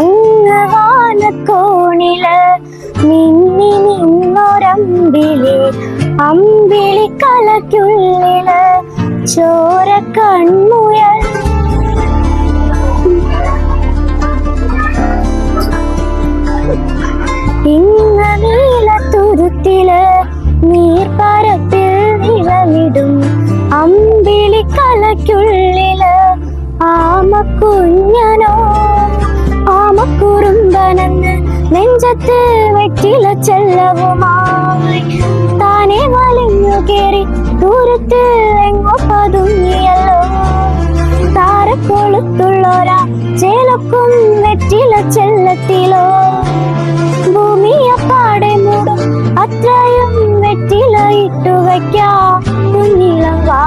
അങ്ങ് വാനക്കോണില് മിന്നി നിന്നൊരമ്പിളി, അമ്പിളി കലയ്ക്കുള്ളില് ചോര കൺമുയൽ. ഇന്ന് നീലത്തുരുത്തില് നീർപ്പരപ്പിൽ നിഴലിടും അമ്പിളി കലയ്ക്കുള്ളില് ആമക്കുഞ്ഞനോ. ആമക്കുറുമ്പനെന്ന് നെഞ്ചത്ത് വെറ്റില ചെല്ലവുമായി താനെ വലിഞ്ഞു കേറി ദൂരത്ത് എങ്ങോ പതുങ്ങിയല്ലോ. താരക്കൊളുത്തുള്ളോരാ ചേലക്കും വെറ്റില ചെല്ലത്തിലോ. ഭൂമിയപ്പാടെ മൂടും അത്രയും വെറ്റില ഇട്ടു വയ്ക്കാം കുഞ്ഞിളം വാ.